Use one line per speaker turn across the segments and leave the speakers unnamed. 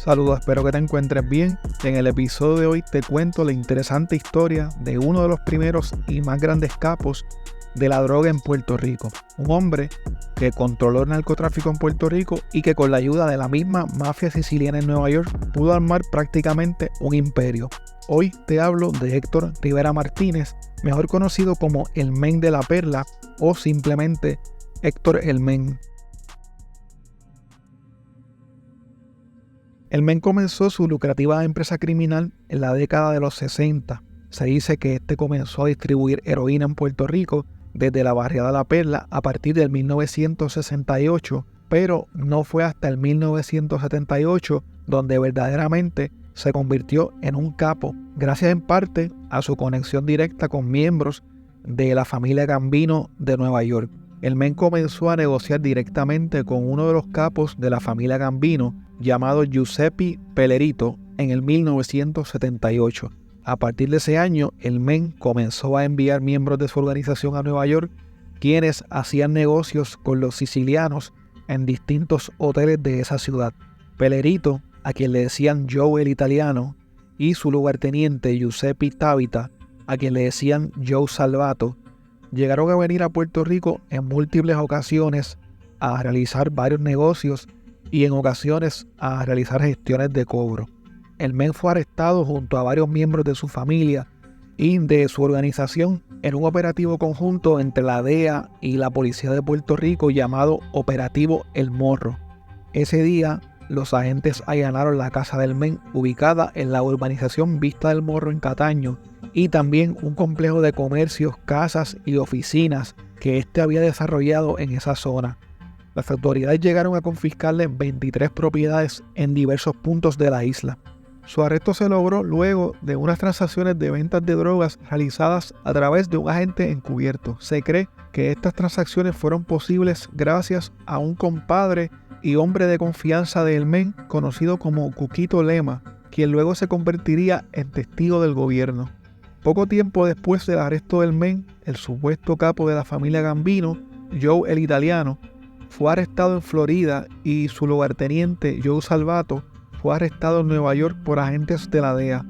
Saludos, espero que te encuentres bien. En el episodio de hoy te cuento la interesante historia de uno de los primeros y más grandes capos de la droga en Puerto Rico. Un hombre que controló el narcotráfico en Puerto Rico y que con la ayuda de la misma mafia siciliana en Nueva York pudo armar prácticamente un imperio. Hoy te hablo de Héctor Rivera Martínez, mejor conocido como el Men de la Perla o simplemente Héctor el Men. El Men comenzó su lucrativa empresa criminal en la década de los 60. Se dice que este comenzó a distribuir heroína en Puerto Rico desde la barriada La Perla a partir del 1968, pero no fue hasta el 1978 donde verdaderamente se convirtió en un capo, gracias en parte a su conexión directa con miembros de la familia Gambino de Nueva York. El Men comenzó a negociar directamente con uno de los capos de la familia Gambino, llamado Giuseppe Pelerito, en el 1978. A partir de ese año, el Men comenzó a enviar miembros de su organización a Nueva York, quienes hacían negocios con los sicilianos en distintos hoteles de esa ciudad. Pelerito, a quien le decían Joe el Italiano, y su lugarteniente Giuseppe Tabita, a quien le decían Joe Salvato, llegaron a venir a Puerto Rico en múltiples ocasiones a realizar varios negocios y en ocasiones a realizar gestiones de cobro. El Men fue arrestado junto a varios miembros de su familia y de su organización en un operativo conjunto entre la DEA y la Policía de Puerto Rico llamado Operativo El Morro. Ese día, los agentes allanaron la casa del Men ubicada en la urbanización Vista del Morro en Cataño y también un complejo de comercios, casas y oficinas que éste había desarrollado en esa zona. Las autoridades llegaron a confiscarle 23 propiedades en diversos puntos de la isla. Su arresto se logró luego de unas transacciones de ventas de drogas realizadas a través de un agente encubierto. Se cree que estas transacciones fueron posibles gracias a un compadre y hombre de confianza del Men conocido como Cuquito Lema, quien luego se convertiría en testigo del gobierno. Poco tiempo después del arresto del Men, el supuesto capo de la familia Gambino, Joe el Italiano, fue arrestado en Florida y su lugarteniente Joe Salvato fue arrestado en Nueva York por agentes de la DEA.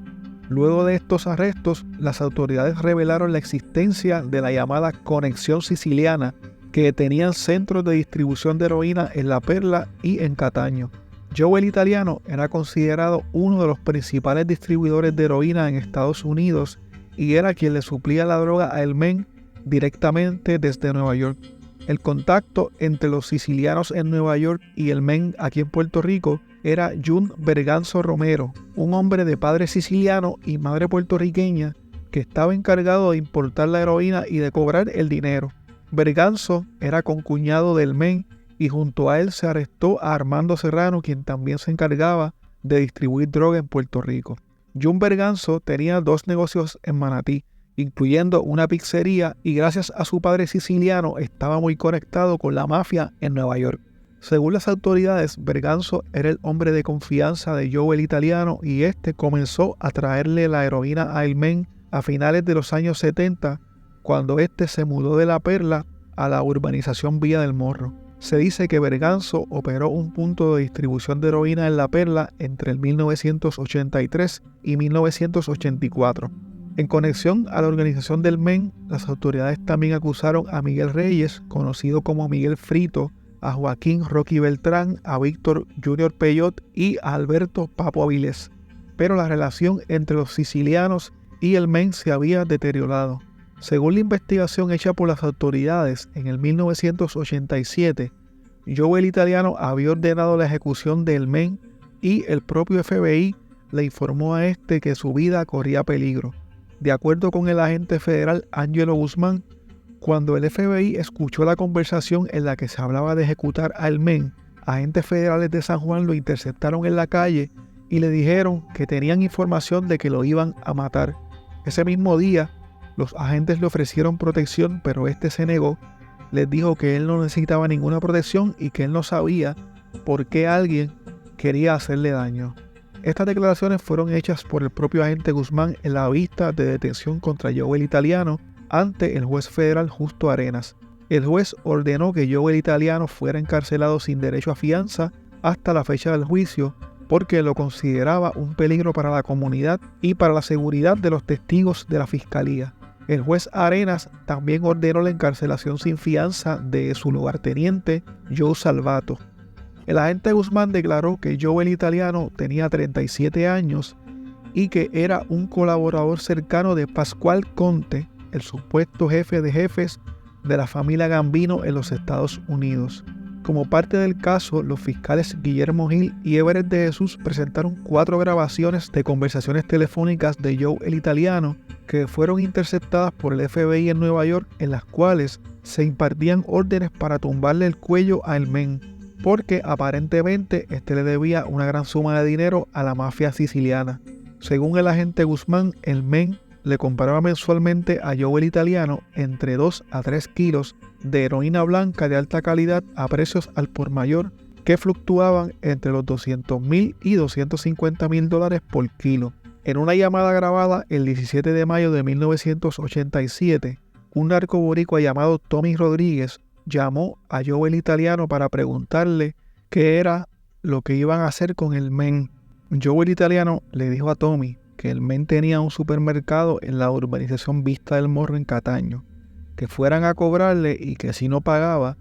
Luego de estos arrestos, las autoridades revelaron la existencia de la llamada Conexión Siciliana, que tenían centros de distribución de heroína en La Perla y en Cataño. Joe el Italiano era considerado uno de los principales distribuidores de heroína en Estados Unidos y era quien le suplía la droga a el Men directamente desde Nueva York. El contacto entre los sicilianos en Nueva York y el Men aquí en Puerto Rico era Jun Berganzo Romero, un hombre de padre siciliano y madre puertorriqueña que estaba encargado de importar la heroína y de cobrar el dinero. Berganzo era concuñado del Men y junto a él se arrestó a Armando Serrano, quien también se encargaba de distribuir droga en Puerto Rico. Jun Berganzo tenía 2 negocios en Manatí, incluyendo una pizzería, y gracias a su padre siciliano estaba muy conectado con la mafia en Nueva York. Según las autoridades, Berganzo era el hombre de confianza de Joe el Italiano y este comenzó a traerle la heroína a el Men a finales de los años 70, cuando este se mudó de La Perla a la urbanización Villa del Morro. Se dice que Berganzo operó un punto de distribución de heroína en La Perla entre el 1983 y 1984. En conexión a la organización del Men, las autoridades también acusaron a Miguel Reyes, conocido como Miguel Frito, a Joaquín Rocky Beltrán, a Víctor Junior Peyot y a Alberto Papo Avilés. Pero la relación entre los sicilianos y el Men se había deteriorado. Según la investigación hecha por las autoridades en el 1987, Joe el Italiano había ordenado la ejecución del Men y el propio FBI le informó a este que su vida corría peligro. De acuerdo con el agente federal Ángelo Guzmán, cuando el FBI escuchó la conversación en la que se hablaba de ejecutar al Men, agentes federales de San Juan lo interceptaron en la calle y le dijeron que tenían información de que lo iban a matar. Ese mismo día, los agentes le ofrecieron protección, pero este se negó. Les dijo que él no necesitaba ninguna protección y que él no sabía por qué alguien quería hacerle daño. Estas declaraciones fueron hechas por el propio agente Guzmán en la vista de detención contra Joe el Italiano ante el juez federal Justo Arenas. El juez ordenó que Joe el Italiano fuera encarcelado sin derecho a fianza hasta la fecha del juicio, porque lo consideraba un peligro para la comunidad y para la seguridad de los testigos de la fiscalía. El juez Arenas también ordenó la encarcelación sin fianza de su lugarteniente Joe Salvato. El agente Guzmán declaró que Joe el Italiano tenía 37 años y que era un colaborador cercano de Pascual Conte, el supuesto jefe de jefes de la familia Gambino en los Estados Unidos. Como parte del caso, los fiscales Guillermo Gil y Everett de Jesús presentaron 4 grabaciones de conversaciones telefónicas de Joe el Italiano que fueron interceptadas por el FBI en Nueva York, en las cuales se impartían órdenes para tumbarle el cuello a El Men, porque aparentemente este le debía una gran suma de dinero a la mafia siciliana. Según el agente Guzmán, El Men le compraba mensualmente a Joe el Italiano entre 2 a 3 kilos de heroína blanca de alta calidad a precios al por mayor que fluctuaban entre los $200,000 y $250,000 por kilo. En una llamada grabada el 17 de mayo de 1987, un narco boricua llamado Tommy Rodríguez llamó a Joe el Italiano para preguntarle qué era lo que iban a hacer con El Men. Joe el Italiano le dijo a Tommy que El Men tenía un supermercado en la urbanización Vista del Morro en Cataño, que fueran a cobrarle y que si no pagaba,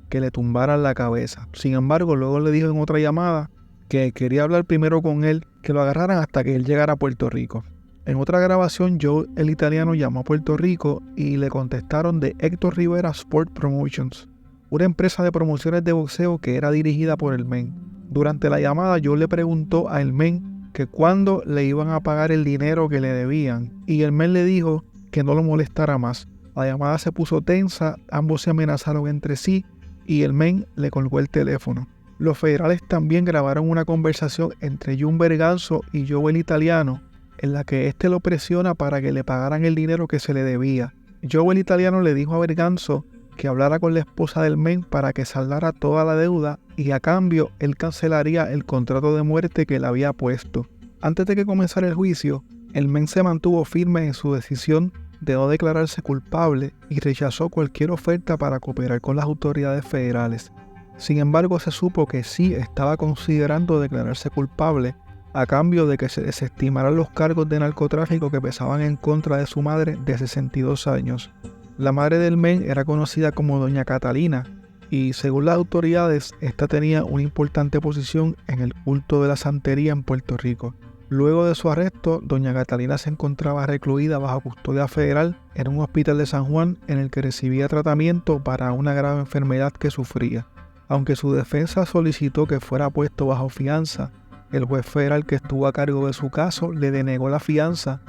que le tumbaran la cabeza. Sin embargo, luego le dijo en otra llamada que quería hablar primero con él, que lo agarraran hasta que él llegara a Puerto Rico. En otra grabación, Joe el Italiano llamó a Puerto Rico y le contestaron de Héctor Rivera Sport Promotions, una empresa de promociones de boxeo que era dirigida por El Men. Durante la llamada, Joe le preguntó a El Men que cuándo le iban a pagar el dinero que le debían, y El Men le dijo que no lo molestara más. La llamada se puso tensa, ambos se amenazaron entre sí y El Men le colgó el teléfono. Los federales también grabaron una conversación entre Jun Berganzo y Joe el Italiano, en la que éste lo presiona para que le pagaran el dinero que se le debía. Joe el Italiano le dijo a Berganzo que hablara con la esposa del Men para que saldara toda la deuda y a cambio él cancelaría el contrato de muerte que le había puesto. Antes de que comenzara el juicio, el Men se mantuvo firme en su decisión de no declararse culpable y rechazó cualquier oferta para cooperar con las autoridades federales. Sin embargo, se supo que sí estaba considerando declararse culpable a cambio de que se desestimaran los cargos de narcotráfico que pesaban en contra de su madre de 62 años. La madre del Men era conocida como Doña Catalina y, según las autoridades, esta tenía una importante posición en el culto de la santería en Puerto Rico. Luego de su arresto, Doña Catalina se encontraba recluida bajo custodia federal en un hospital de San Juan en el que recibía tratamiento para una grave enfermedad que sufría. Aunque su defensa solicitó que fuera puesto bajo fianza, el juez federal que estuvo a cargo de su caso le denegó la fianza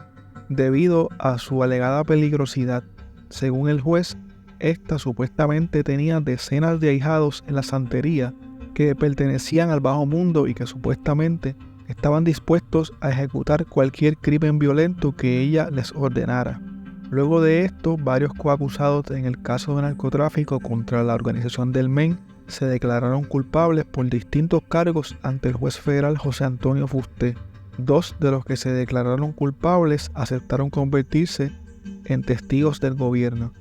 debido a su alegada peligrosidad. Según el juez, esta supuestamente tenía decenas de ahijados en la santería que pertenecían al bajo mundo y que supuestamente estaban dispuestos a ejecutar cualquier crimen violento que ella les ordenara. Luego de esto, varios coacusados en el caso de narcotráfico contra la organización del Men se declararon culpables por distintos cargos ante el juez federal José Antonio Fusté. 2 de los que se declararon culpables aceptaron convertirse en testigos del gobierno.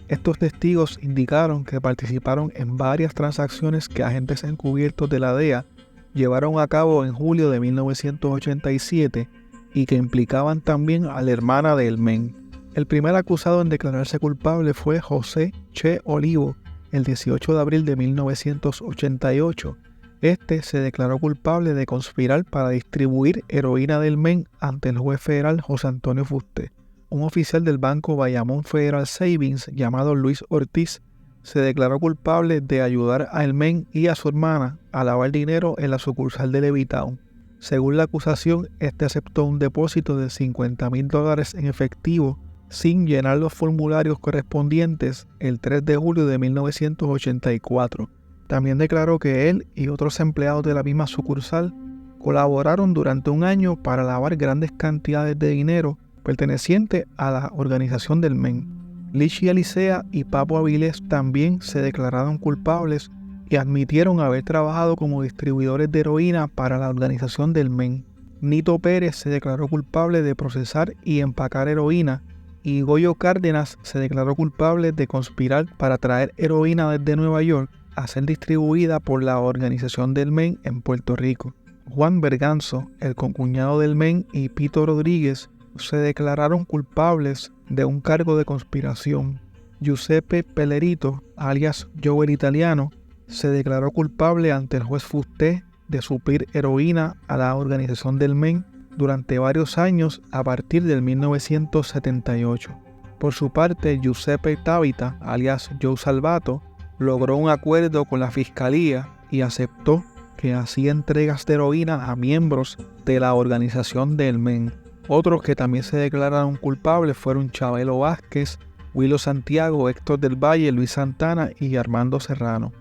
Estos testigos indicaron que participaron en varias transacciones que agentes encubiertos de la DEA llevaron a cabo en julio de 1987 y que implicaban también a la hermana de El Men. El primer acusado en declararse culpable fue José Che Olivo, el 18 de abril de 1988. Este se declaró culpable de conspirar para distribuir heroína del Men ante el juez federal José Antonio Fusté. Un oficial del banco Bayamón Federal Savings llamado Luis Ortiz se declaró culpable de ayudar a El Men y a su hermana a lavar dinero en la sucursal de Levittown. Según la acusación, este aceptó un depósito de $50,000 en efectivo sin llenar los formularios correspondientes el 3 de julio de 1984. También declaró que él y otros empleados de la misma sucursal colaboraron durante un año para lavar grandes cantidades de dinero perteneciente a la organización del Men. Lichi Alicea y Papo Avilés también se declararon culpables y admitieron haber trabajado como distribuidores de heroína para la organización del Men. Nito Pérez se declaró culpable de procesar y empacar heroína y Goyo Cárdenas se declaró culpable de conspirar para traer heroína desde Nueva York a ser distribuida por la organización del Men en Puerto Rico. Juan Berganzo, el concuñado del men, y Pito Rodríguez se declararon culpables de un cargo de conspiración. Giuseppe Pellerito, alias Joe el Italiano, se declaró culpable ante el juez Fusté de suplir heroína a la organización del men durante varios años a partir del 1978. Por su parte, Giuseppe Tabita, alias Joe Salvato, logró un acuerdo con la fiscalía y aceptó que hacía entregas de heroína a miembros de la organización del men. Otros que también se declararon culpables fueron Chabelo Vázquez, Willo Santiago, Héctor del Valle, Luis Santana y Armando Serrano.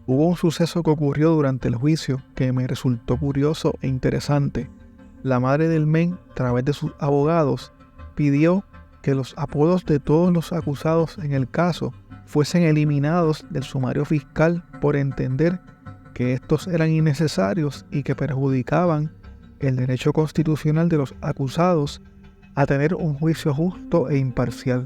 Hubo un suceso que ocurrió durante el juicio que me resultó curioso e interesante. La madre del men, a través de sus abogados, pidió que los apodos de todos los acusados en el caso fuesen eliminados del sumario fiscal por entender que estos eran innecesarios y que perjudicaban el derecho constitucional de los acusados a tener un juicio justo e imparcial.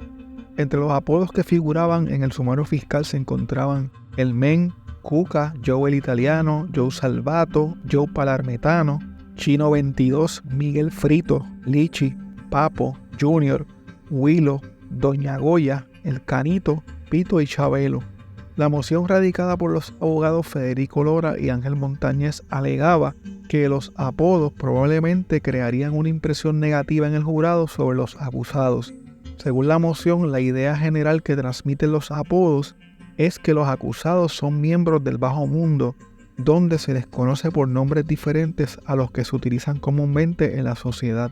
Entre los apodos que figuraban en el sumario fiscal se encontraban el men, Cuca, Joe el Italiano, Joe Salvato, Joe Palermitano, Chino 22, Miguel Frito, Lichi, Papo, Junior, Willo, Doña Goya, El Canito, Pito y Chabelo. La moción radicada por los abogados Federico Lora y Ángel Montañez alegaba que los apodos probablemente crearían una impresión negativa en el jurado sobre los acusados. Según la moción, la idea general que transmiten los apodos es que los acusados son miembros del bajo mundo, donde se les conoce por nombres diferentes a los que se utilizan comúnmente en la sociedad.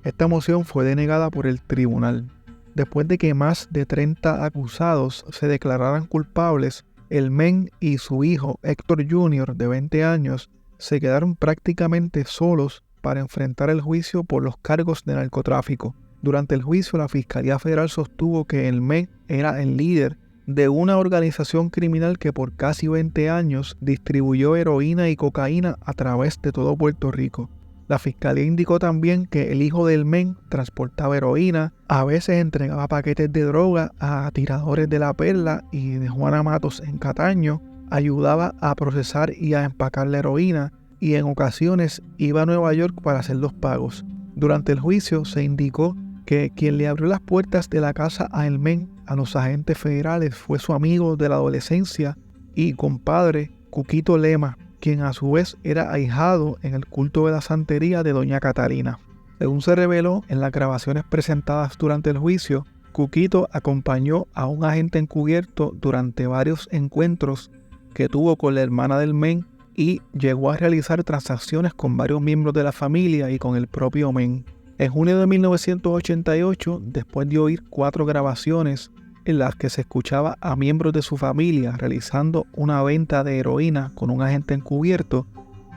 Esta moción fue denegada por el tribunal. Después de que más de 30 acusados se declararan culpables, el men y su hijo Héctor Jr., de 20 años, se quedaron prácticamente solos para enfrentar el juicio por los cargos de narcotráfico. Durante el juicio, la Fiscalía Federal sostuvo que el men era el líder de una organización criminal que por casi 20 años distribuyó heroína y cocaína a través de todo Puerto Rico. La Fiscalía indicó también que el hijo del men transportaba heroína, a veces entregaba paquetes de droga a tiradores de La Perla y de Juana Matos en Cataño, ayudaba a procesar y a empacar la heroína y en ocasiones iba a Nueva York para hacer los pagos. Durante el juicio se indicó que quien le abrió las puertas de la casa a el men a los agentes federales fue su amigo de la adolescencia y compadre Cuquito Lema, quien a su vez era ahijado en el culto de la santería de Doña Catalina. Según se reveló en las grabaciones presentadas durante el juicio, Cuquito acompañó a un agente encubierto durante varios encuentros que tuvo con la hermana del men y llegó a realizar transacciones con varios miembros de la familia y con el propio men. En junio de 1988, después de oír 4 grabaciones en las que se escuchaba a miembros de su familia realizando una venta de heroína con un agente encubierto,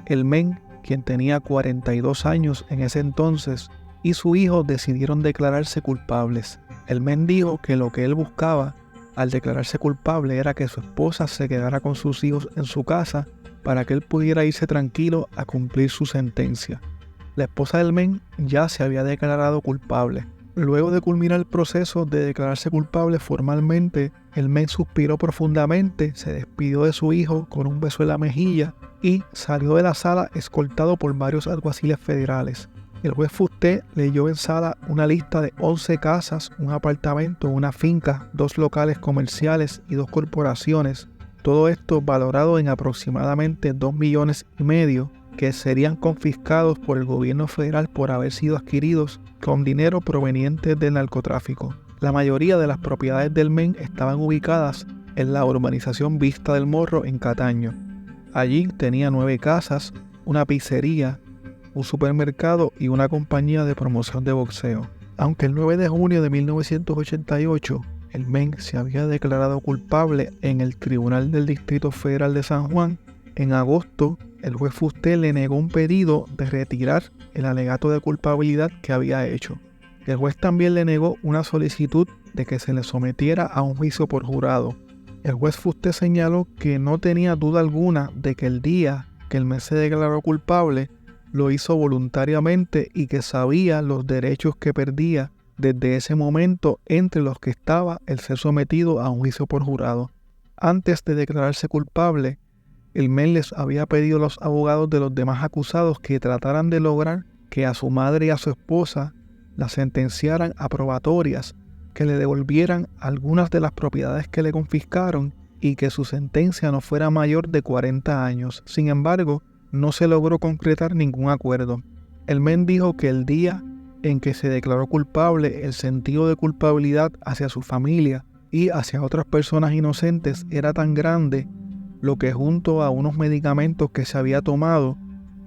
el men, quien tenía 42 años en ese entonces, y su hijo decidieron declararse culpables. El men dijo que lo que él buscaba al declararse culpable era que su esposa se quedara con sus hijos en su casa para que él pudiera irse tranquilo a cumplir su sentencia. La esposa del men ya se había declarado culpable. Luego de culminar el proceso de declararse culpable formalmente, el men suspiró profundamente, se despidió de su hijo con un beso en la mejilla y salió de la sala escoltado por varios alguaciles federales. El juez Fusté leyó en sala una lista de 11 casas, un apartamento, una finca, 2 locales comerciales y 2 corporaciones. Todo esto valorado en aproximadamente $2,5 millones que serían confiscados por el gobierno federal por haber sido adquiridos con dinero proveniente del narcotráfico. La mayoría de las propiedades del men estaban ubicadas en la urbanización Vista del Morro en Cataño. Allí tenía 9 casas, una pizzería, un supermercado y una compañía de promoción de boxeo. Aunque el 9 de junio de 1988 el men se había declarado culpable en el Tribunal del Distrito Federal de San Juan, en agosto el juez Fusté le negó un pedido de retirar el alegato de culpabilidad que había hecho. El juez también le negó una solicitud de que se le sometiera a un juicio por jurado. El juez Fusté señaló que no tenía duda alguna de que el día que el men se declaró culpable lo hizo voluntariamente y que sabía los derechos que perdía desde ese momento, entre los que estaba el ser sometido a un juicio por jurado. Antes de declararse culpable, el men les había pedido a los abogados de los demás acusados que trataran de lograr que a su madre y a su esposa la sentenciaran a probatorias, que le devolvieran algunas de las propiedades que le confiscaron y que su sentencia no fuera mayor de 40 años. Sin embargo, no se logró concretar ningún acuerdo. El men dijo que el día en que se declaró culpable, el sentido de culpabilidad hacia su familia y hacia otras personas inocentes era tan grande, lo que junto a unos medicamentos que se había tomado,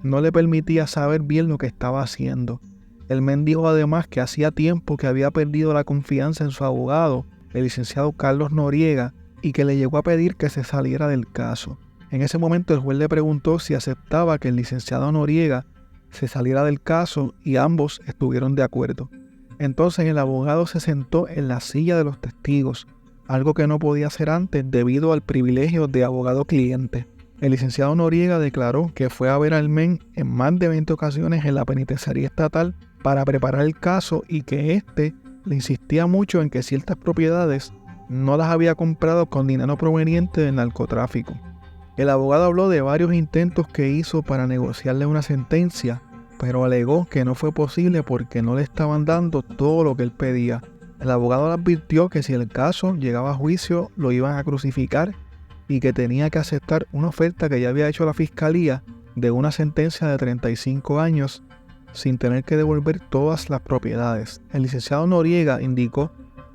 no le permitía saber bien lo que estaba haciendo. El men dijo además que hacía tiempo que había perdido la confianza en su abogado, el licenciado Carlos Noriega, y que le llegó a pedir que se saliera del caso. En ese momento el juez le preguntó si aceptaba que el licenciado Noriega se saliera del caso y ambos estuvieron de acuerdo. Entonces el abogado se sentó en la silla de los testigos, algo que no podía hacer antes debido al privilegio de abogado-cliente. El licenciado Noriega declaró que fue a ver al men en más de 20 ocasiones en la penitenciaría estatal para preparar el caso y que éste le insistía mucho en que ciertas propiedades no las había comprado con dinero proveniente del narcotráfico. El abogado habló de varios intentos que hizo para negociarle una sentencia, pero alegó que no fue posible porque no le estaban dando todo lo que él pedía. El abogado le advirtió que si el caso llegaba a juicio lo iban a crucificar y que tenía que aceptar una oferta que ya había hecho la fiscalía de una sentencia de 35 años sin tener que devolver todas las propiedades. El licenciado Noriega indicó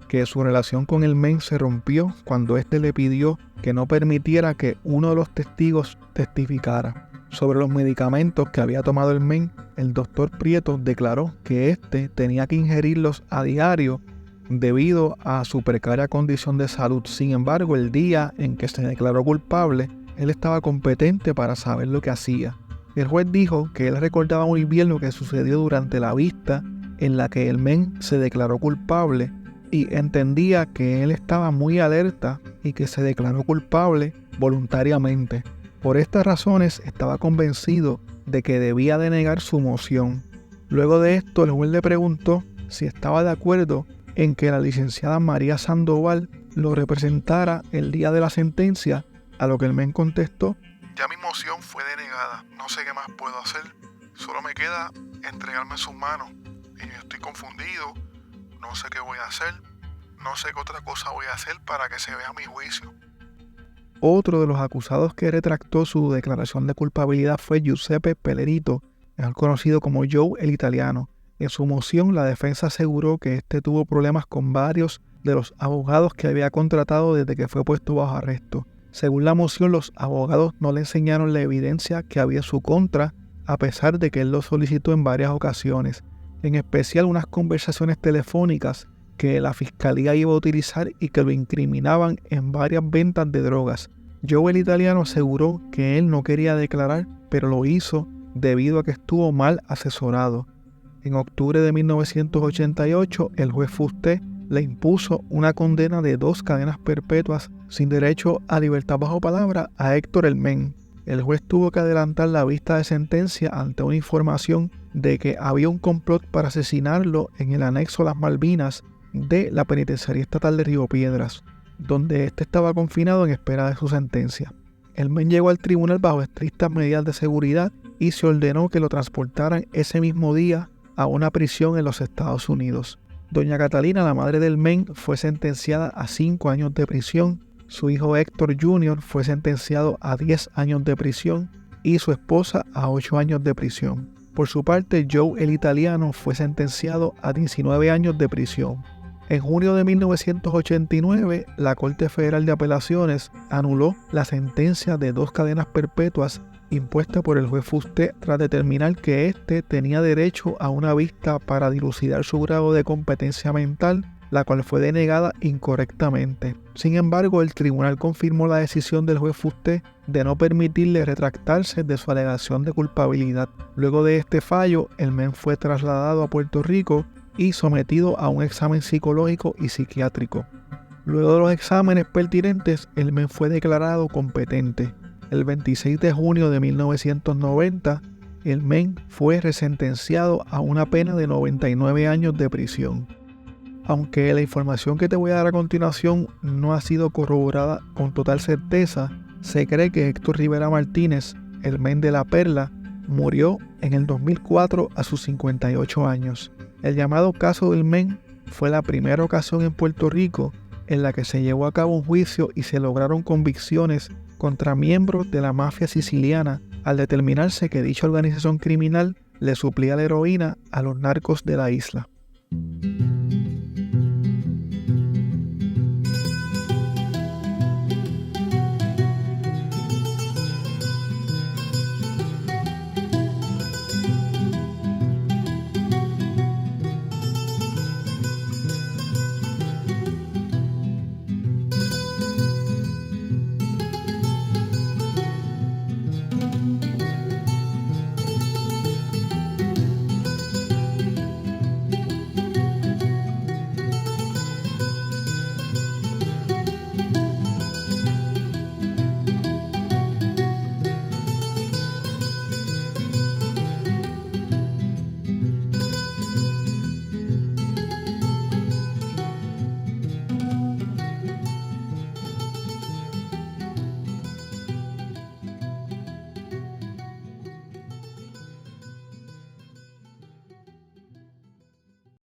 que su relación con el men se rompió cuando éste le pidió que no permitiera que uno de los testigos testificara. Sobre los medicamentos que había tomado el men, el doctor Prieto declaró que éste tenía que ingerirlos a diario debido a su precaria condición de salud. Sin embargo, el día en que se declaró culpable, él estaba competente para saber lo que hacía. El juez dijo que él recordaba muy bien lo que sucedió durante la vista en la que el men se declaró culpable y entendía que él estaba muy alerta y que se declaró culpable voluntariamente. Por estas razones estaba convencido de que debía denegar su moción. Luego de esto, el juez le preguntó si estaba de acuerdo en que la licenciada María Sandoval lo representara el día de la sentencia, a lo que el men contestó:
ya mi moción fue denegada, no sé qué más puedo hacer, solo me queda entregarme en sus manos y yo estoy confundido, no sé qué voy a hacer, no sé qué otra cosa voy a hacer para que se vea mi juicio.
Otro de los acusados que retractó su declaración de culpabilidad fue Giuseppe Pellerito, mejor conocido como Joe el Italiano. En su moción, la defensa aseguró que este tuvo problemas con varios de los abogados que había contratado desde que fue puesto bajo arresto. Según la moción, los abogados no le enseñaron la evidencia que había en su contra, a pesar de que él lo solicitó en varias ocasiones, en especial unas conversaciones telefónicas que la fiscalía iba a utilizar y que lo incriminaban en varias ventas de drogas. Joe el Italiano aseguró que él no quería declarar, pero lo hizo debido a que estuvo mal asesorado. En octubre de 1988, el juez Fusté le impuso una condena de 2 cadenas perpetuas sin derecho a libertad bajo palabra a Héctor el Men. El juez tuvo que adelantar la vista de sentencia ante una información de que había un complot para asesinarlo en el anexo Las Malvinas de la Penitenciaría Estatal de Río Piedras, donde éste estaba confinado en espera de su sentencia. El men llegó al tribunal bajo estrictas medidas de seguridad y se ordenó que lo transportaran ese mismo día a una prisión en los Estados Unidos. Doña Catalina, la madre del men, fue sentenciada a 5 años de prisión. Su hijo Héctor Jr. fue sentenciado a 10 años de prisión y su esposa a 8 años de prisión. Por su parte, Joe el Italiano fue sentenciado a 19 años de prisión. En junio de 1989, la Corte Federal de Apelaciones anuló la sentencia de 2 cadenas perpetuas impuesta por el juez Fusté tras determinar que éste tenía derecho a una vista para dilucidar su grado de competencia mental, la cual fue denegada incorrectamente. Sin embargo, el tribunal confirmó la decisión del juez Fusté de no permitirle retractarse de su alegación de culpabilidad. Luego de este fallo, el men fue trasladado a Puerto Rico y sometido a un examen psicológico y psiquiátrico. Luego de los exámenes pertinentes, el men fue declarado competente. El 26 de junio de 1990, el men fue resentenciado a una pena de 99 años de prisión. Aunque la información que te voy a dar a continuación no ha sido corroborada con total certeza, Se cree que Héctor Rivera Martínez, el men de la perla, murió en el 2004 a sus 58 años. El llamado caso del men fue la primera ocasión en Puerto Rico en la que se llevó a cabo un juicio y se lograron convicciones contra miembros de la mafia siciliana al determinarse que dicha organización criminal le suplía la heroína a los narcos de la isla.